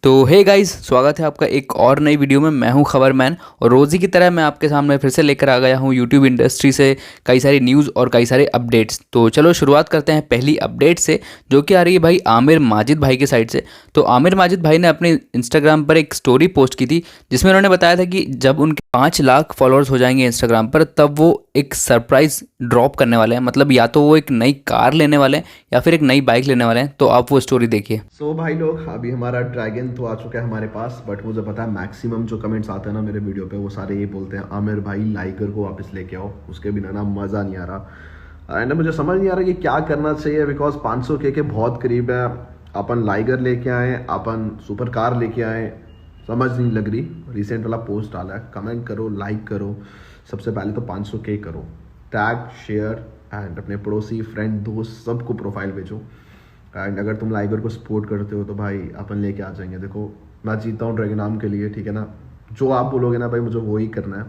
तो hey guys, स्वागत है आपका एक और नई वीडियो में। मैं हूं खबरमैन और रोज़ी की तरह मैं आपके सामने फिर से लेकर आ गया हूं यूट्यूब इंडस्ट्री से कई सारी न्यूज़ और कई सारे अपडेट्स। तो चलो शुरुआत करते हैं पहली अपडेट से, जो कि आ रही है भाई आमिर माजिद भाई के साइड से। तो आमिर माजिद भाई ने अपने इंस्टाग्राम पर एक स्टोरी पोस्ट की थी, जिसमें उन्होंने बताया था कि जब उनके 5 लाख फॉलोअर्स हो जाएंगे इंस्टाग्राम पर, तब वो एक सरप्राइज़ ड्रॉप करने वाले हैं। मतलब या तो वो एक नई कार लेने वाले हैं या फिर एक नई बाइक लेने वाले हैं। तो आप वो स्टोरी देखिए। भाई लोग, अभी हमारा ड्रैगन तो आ चुका है हमारे पास, बट मुझे पता है मैक्सिमम जो कमेंट्स आते हैं ना मेरे वीडियो पे, वो सारे ये बोलते हैं आमिर भाई लाइगर को वापस लेके आओ, उसके बिना ना मज़ा नहीं आ रहा। एंड मुझे समझ नहीं आ रहा कि क्या करना चाहिए, बिकॉज 500K के बहुत करीब है। अपन लाइगर लेके आए, अपन सुपर कार लेके आए, समझ नहीं लग रही। रिसेंट वाला पोस्ट डाला है, कमेंट करो, लाइक करो। सबसे पहले तो 500K करो, टैग, शेयर एंड अपने पड़ोसी, फ्रेंड, दोस्त सबको प्रोफाइल भेजो। एंड अगर तुम लाइगर को सपोर्ट करते हो तो भाई अपन लेके आ जाएंगे। देखो, मैं जीता हूँ ड्रैगन आर्म के लिए, ठीक है ना। जो आप बोलोगे ना भाई, मुझे वो ही करना है।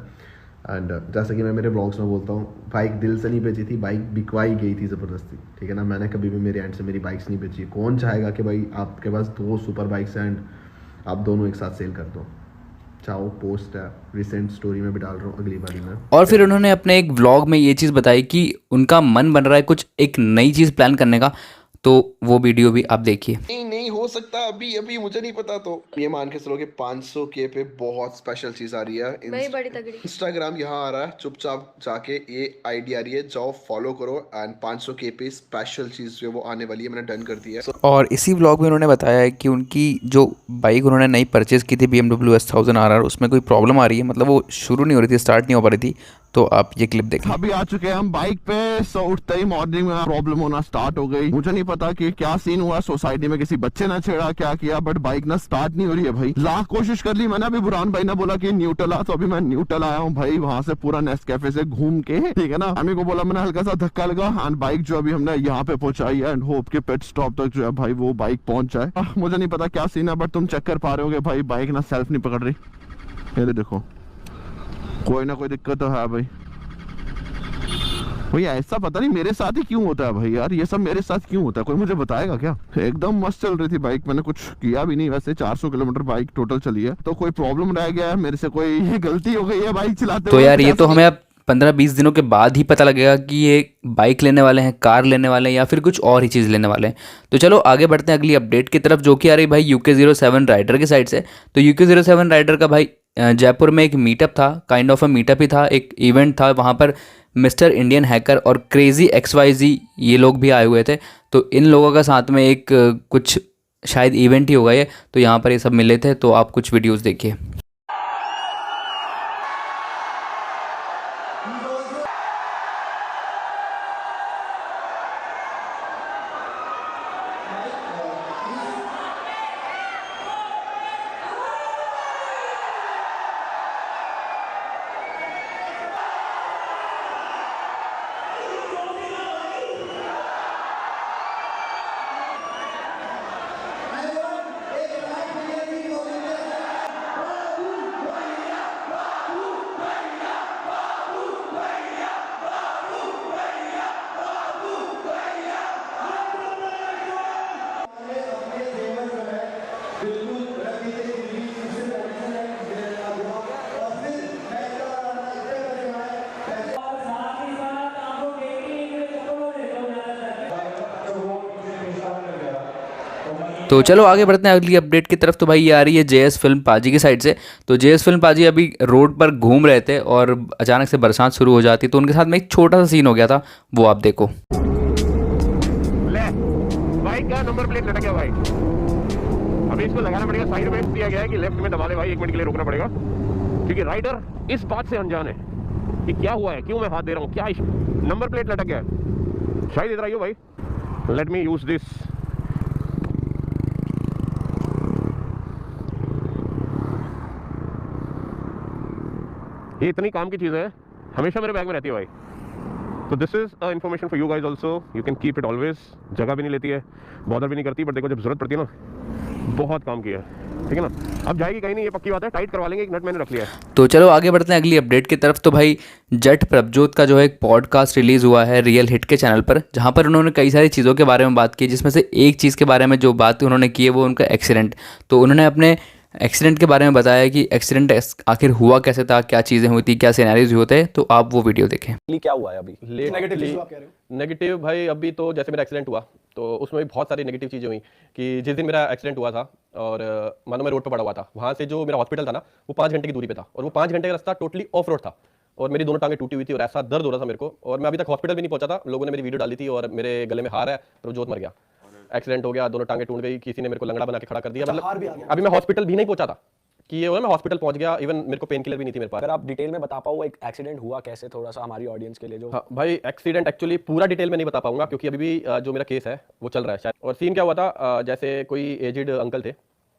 एंड जैसे कि मैं मेरे ब्लॉग्स में बोलता हूँ, बाइक दिल से नहीं बेची थी, बाइक बिकवाई गई थी ज़बरदस्ती, ठीक है ना। मैंने कभी भी मेरे एंड से मेरी बाइक्स नहीं बेची। कौन चाहेगा कि भाई आपके पास 2 सुपर बाइक्स हैं एंड आप दोनों एक साथ सेल कर दो। चाहो, पोस्ट है, रिसेंट स्टोरी में भी डाल रहा हूँ, अगली बारी में। और फिर उन्होंने अपने एक व्लॉग में ये चीज़ बताई कि उनका मन बन रहा है कुछ एक नई चीज़ प्लान करने का। तो वो वीडियो भी आप देखिए। नहीं हो सकता अभी अभी, मुझे नहीं पता। तो ये मान के चलो कि 500K पे बहुत स्पेशल चीज आ रही है। बड़ी तगड़ी इंस्टाग्राम यहाँ आ रहा है, चुपचाप जाके ये आईडी आ रही है, जाओ फॉलो करो। एंड 500K पे स्पेशल चीज जो वो आने वाली है, मैंने डन कर दी है। और इसी व्लॉग में उन्होंने बताया है कि उनकी जो बाइक उन्होंने नई परचेज़ की थी BMW S1000 RR, उसमें कोई प्रॉब्लम आ रही है। मतलब वो शुरू नहीं हो रही थी, स्टार्ट नहीं हो पा रही थी। तो आप ये क्लिप देखें। अभी आ चुके हैं हम बाइक पे। सो उठते ही मॉर्निंग में प्रॉब्लम होना स्टार्ट हो गई। मुझे नहीं पता कि क्या सीन हुआ, सोसाइटी में किसी बच्चे ने छेड़ा, क्या किया, बट बाइक ना स्टार्ट नहीं हो रही है भाई। लाख कोशिश कर ली मैंने। अभी बुरहान भाई ने बोला कि न्यूट्रल आ, तो अभी मैं न्यूट्रल आया हूँ भाई, वहां से पूरा नेस्कैफे से घूम के, ठीक है ना। अम्मी को बोला मैंने, हल्का सा धक्का लगा एंड बाइक जो अभी हमने यहाँ पे पहुंचाई है एंड होप के पेट स्टॉप तक जो है भाई वो बाइक पहुंच जाए। मुझे नहीं पता क्या सीन है, बट तुम चेक कर पा रहे होगे भाई, बाइक ना सेल्फ नहीं पकड़ रही। ये देखो, कोई ना कोई दिक्कत तो है भाई। भैया ऐसा पता नहीं मेरे साथ ही क्यों होता है भाई यार, ये सब मेरे साथ क्यों होता है, कोई मुझे बताएगा क्या। एकदम मस्त चल रही थी बाइक, मैंने कुछ किया भी नहीं। वैसे 400 किलोमीटर बाइक टोटल चली है, तो कोई प्रॉब्लम रह गया है मेरे से, कोई गलती हो गई है बाइक चलाते तो हुए। यार ये तो हमें अब 15-20 दिनों के बाद ही पता लगेगा कि ये बाइक लेने वाले हैं, कार लेने वाले हैं या फिर कुछ और ही चीज़ लेने वाले हैं। तो चलो आगे बढ़ते हैं अगली अपडेट की तरफ, जो कि आ रही भाई UK07 राइडर के साइड से। तो UK07 राइडर का भाई जयपुर में एक मीटअप था, काइंड ऑफ अ मीटअप ही था, एक इवेंट था। वहाँ पर मिस्टर इंडियन हैकर और क्रेजी XYZ ये लोग भी आए हुए थे। तो इन लोगों का साथ में एक कुछ शायद इवेंट ही होगा ये। तो यहाँ पर ये सब मिले थे। तो आप कुछ वीडियोज़ देखिए। तो चलो आगे बढ़ते हैं अगली अपडेट की तरफ। तो भाई ये आ रही है JS फिल्म पाजी की साइड से। तो JS फिल्म पाजी अभी रोड पर घूम रहे थे और अचानक से बरसात शुरू हो जाती, तो उनके साथ में एक छोटा सा सीन हो गया था, वो आप देखो। ले भाई, क्या नंबर प्लेट लटक गया भाई। अभी इसको लगाना पड़ेगा, साइड में दिया गया है कि लेफ्ट में दबा ले भाई, 1 मिनट के लिए रुकना पड़ेगा, क्योंकि राइडर इस बात से अनजान है कि क्या हुआ है, क्यों मैं हाथ दे रहा हूँ, क्या नंबर प्लेट लटक गया है। शायद इधर आइयो भाई, लेट मी यूज दिस। ये इतनी काम की चीज़ है, हमेशा मेरे बैग में रहती है भाई। तो this is a information for you guys also, you can keep it always. जगह भी नहीं लेती है, बॉदर भी नहीं करती, बट देखो जब जरूरत पड़ती है ना, बहुत काम किया है, ठीक है ना। अब जाएगी कहीं नहीं, ये पक्की बात है, टाइट करवा लेंगे, एक नट मैंने रख लिया है। तो चलो आगे बढ़ते हैं अगली अपडेट की तरफ। तो भाई जट प्रभजोत का जो है एक पॉडकास्ट रिलीज़ हुआ है रियल हिट के चैनल पर, जहाँ पर उन्होंने कई सारी चीज़ों के बारे में बात की, जिसमें से एक चीज़ के बारे में जो बात उन्होंने की है वो उनका एक्सीडेंट। तो उन्होंने अपने एक्सीडेंट के बारे में बताया कि एक्सीडेंट आखिर हुआ कैसे था, क्या चीज़ें हुई थी, क्या सिनेरियोज हुए थे। तो आप वो वीडियो देखें। क्या हुआ है अभी नेगेटिव भाई, अभी तो जैसे मेरा एक्सीडेंट हुआ तो उसमें भी बहुत सारी नेगेटिव चीज़ें हुई कि जिस दिन मेरा एक्सीडेंट हुआ था और मानो मैं रोड पर पड़ा हुआ था, वहाँ से जो मेरा हॉस्पिटल था ना वो 5 घंटे की दूरी पे था, और वो 5 घंटे का रास्ता टोटली ऑफ रोड था, और मेरी दोनों टांगें टूटी हुई थी और ऐसा दर्द हो रहा था मेरे को, और मैं अभी तक हॉस्पिटल भी नहीं पहुंचा था। लोगों ने मेरी वीडियो डाली थी और मेरे गले में हार है, प्रभजोत मर गया, एक्सीडेंट हो गया, दोनों टांगें टूट गई, किसी ने मेरे को लंगड़ा बना के खड़ा कर दिया। मतलब अभी मैं हॉस्पिटल भी नहीं पहुंचा था कि ये हुआ, मैं हॉस्पिटल पहुंच गया, इवन मेरे को पेन किलर भी नहीं थी मेरे पास। अगर आप डिटेल में बता पाओ एक एक्सीडेंट हुआ कैसे, थोड़ा सा हमारी ऑडियंस के लिए जो। हाँ भाई, एक्सीडेंट एक्चुअली पूरा डिटेल में नहीं बता पाऊंगा क्योंकि अभी भी जो मेरा केस है वो चल रहा है शायद। और सीन क्या हुआ था, जैसे कोई एजिड अंकल थे,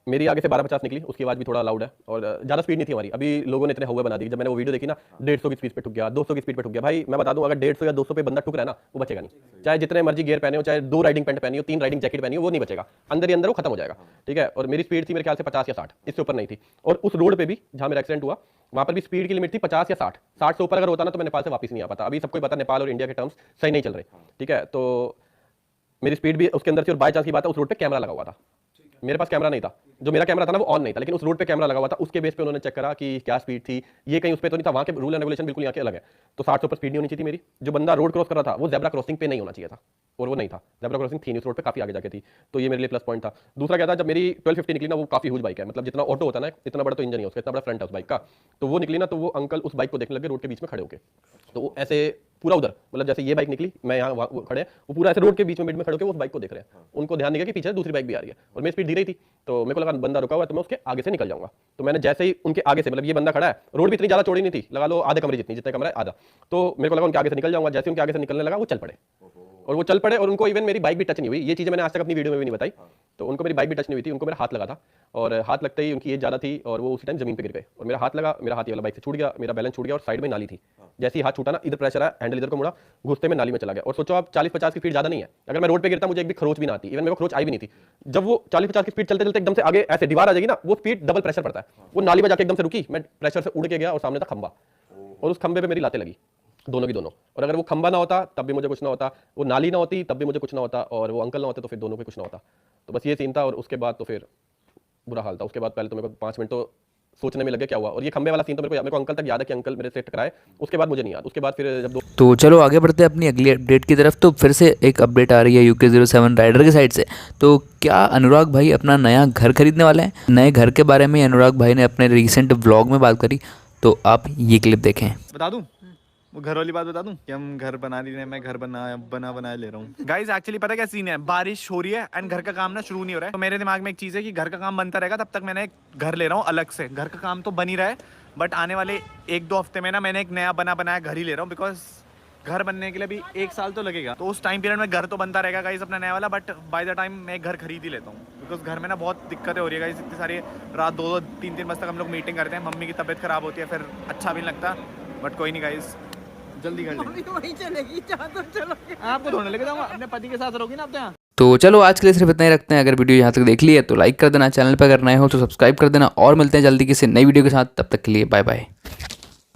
मेरी आगे से 1250 निकली, उसकी आवाज़ भी थोड़ा लाउड है और ज़्यादा स्पीड नहीं थी हमारी। अभी लोगों ने इतने हवा बना दी, जब मैंने वो वीडियो देखी ना 150 की स्पीड पे ठुक गया, 200 की स्पीड पे ठुक गया। भाई मैं बता दूं, अगर 150 या 200 पे बंदा ठुक रहा है ना वो बचेगा नहीं, चाहे जितने मर्जी गियर पहने हो, चाहे 2 राइडिंग पैंट पहनी हो, 3 राइडिंग जैकेट पहनी हो, वो नहीं बचेगा, अंदर ही अंदर वो खत्म हो जाएगा, ठीक है। और मेरी स्पीड थी मेरे ख्याल से 50 या 60, इससे ऊपर नहीं थी। और उस रोड पे भी जहाँ मेरा एक्सीडेंट हुआ वहाँ पर भी स्पीड की लिमिट थी 50 या 60 से ऊपर अगर होता ना तो मैं नेपाल से वापस नहीं आ पाता। अभी सबको पता नेपाल और इंडिया के टर्म्स सही नहीं चल रहे, ठीक है। तो मेरी स्पीड भी उसके अंदर थी, और बाय चांस की बात है उस रोड पे कैमरा लगा हुआ था, मेरे पास कैमरा नहीं था, जो मेरा कैमरा था ना वो ऑन नहीं था, लेकिन उस रोड पे कैमरा लगा हुआ था, उसके बेस पे उन्होंने चेक करा कि क्या स्पीड थी, ये कहीं उस पे तो नहीं था। वहाँ के रूल एंड रेगुलेशन बिल्कुल यहाँ के अलग है, तो 60 से ऊपर स्पीड नहीं होनी चाहिए थी मेरी। जो बंदा रोड क्रॉस कर रहा था वो जेब्रा क्रॉसिंग पे नहीं होना चाहिए था, और वो नहीं था, जेब्रा क्रॉसिंग थी नहीं, उस रोड पे काफी आगे जाके थी, तो ये मेरे लिए प्लस पॉइंट था। दूसरा क्या था, जब मेरी 1250 निकली ना, वो काफी ह्यूज बाइक है, मतलब जितना ऑटो होता है ना इतना बड़ा तो इंजन ही है उसका, इतना बड़ा फ्रंट है उस बाइक का, तो वो निकली ना, तो वो अंकल उस बाइक को देखने लगे रोड के बीच में खड़े होके, तो वो ऐसे पूरा उधर, मतलब जैसे ये बाइक निकली, मैं यहाँ खड़े, वो पूरा ऐसे रोड के बीच में मिड में खड़े होकर उस बाइक को देख रहे हैं। उनको ध्यान नहीं गया कि पीछे दूसरी बाइक भी आ रही है, और मेरी स्पीड दी रही थी, तो मेरे को लगा बंदा रुका हुआ है तो मैं उसके आगे से निकल जाऊंगा। तो मैंने जैसे ही उनके आगे से, मतलब ये बंदा खड़ा है, रोड भी इतनी ज्यादा चौड़ी नहीं थी, लगा लो आधे कमरे जितनी, जितने कमरा है आधा, तो मेरे को लगा उनके आगे से निकल जाऊंगा। जैसे उनके आगे से निकलने लगा वो चल पड़े, और वो चल पड़े, और उनको इवन मेरी बाइक भी टच नहीं हुई। ये चीज़ें मैंने आज तक अपनी वीडियो में भी नहीं बताई, तो उनको मेरी बाइक भी टच नहीं हुई थी, उनको मेरा हाथ लगा था, और हाथ लगते ही उनकी एज ज़्यादा थी और वो उसी टाइम जमीन पे गिर गए, और मेरा हाथ लगा, मेरा हाथ ये वाला बाइक से छूट गया, मेरा बैलेंस छूट गया, और साइड में नाली थी, जैसे ही हाथ छूटा ना इधर प्रेशर आया, हैंडल इधर को मुड़ा, घुसते में नाली में चला गया। और सोचो आप 40-50 की स्पीड ज़्यादा नहीं है, अगर मैं रोड पे गिरता मुझे एक भी खरोच भी ना आती, इवन मेरे को खरोच आई भी नहीं थी। जब वो 40-50 की स्पीड चलते चलते एकदम से आगे ऐसे दीवार आ जाएगी ना, वो स्पीड डबल प्रेशर पड़ता है, वो नाली में जाके एकदम से रुकी, मैं प्रेशर से उड़ के गया और सामने था खंबा, और उस खंबे पे मेरी लातें लगी दोनों की दोनों। और अगर वो खंबा ना होता तब भी मुझे कुछ ना होता, वो नाली ना होती तब भी मुझे कुछ ना होता, और वो अंकल ना होते तो फिर दोनों को कुछ ना होता। तो बस ये सीन था, और उसके बाद तो फिर बुरा हाल था। उसके बाद पहले तो मेरे को 5 मिनट तो सोचने में लगे क्या हुआ, और ये खंबे वाला सीन तो मेरे को अंकल तक याद है कि अंकल मेरे से टकराए, उसके बाद मुझे नहीं याद। उसके बाद फिर जब तो चलो आगे बढ़ते हैं अपनी अगली अपडेट की तरफ। तो फिर से एक अपडेट आ रही है UK07 राइडर की साइड से। तो क्या अनुराग भाई अपना नया घर खरीदने वाले हैं? नए घर के बारे में अनुराग भाई ने अपने रिसेंट व्लॉग में बात करी, तो आप ये क्लिप देखें। बता दूं वो घर वाली बात बता दूं कि हम घर बना नहीं रहे, मैं घर बनाया ले रहा हूँ। गाइस एक्चुअली पता क्या सीन है, बारिश हो रही है एंड घर का काम ना शुरू नहीं हो रहा है, तो मेरे दिमाग में एक चीज़ है कि घर का काम बनता रहेगा तब तक मैंने एक घर ले रहा हूँ अलग से। घर का काम तो बन ही रहा है, बट आने वाले 1-2 हफ्ते में ना मैंने एक नया बनाया घर ही ले रहा हूँ, बिकॉज घर बनने के लिए भी 1 साल तो लगेगा, तो उस टाइम पीरियड में घर तो बनता रहेगा गाइस अपना नया वाला, बट बाय द टाइम मैं एक घर खरीद ही लेता हूँ, बिकॉज घर में ना बहुत दिक्कतें हो रही है गाइस। इतनी सारी रात 2-2, 3-3 बजे तक हम लोग मीटिंग करते हैं, मम्मी की तबीयत खराब होती है, फिर अच्छा भी नहीं लगता, बट कोई नहीं गाइस, जल्दी कर लेंगे। वहीं चलेगी जहाँ तो चलोगे, आपको ढूंढने लेके जाऊंगा, अपने पति के साथ रहोगी ना आप तो यहाँ। तो चलो आज के लिए सिर्फ इतना ही रखते हैं। अगर वीडियो यहाँ तक देख ली है तो लाइक कर देना, चैनल पर अगर नए हो तो सब्सक्राइब कर देना, और मिलते हैं जल्दी किसी नई वीडियो के साथ। तब तक के लिए बाय बाय।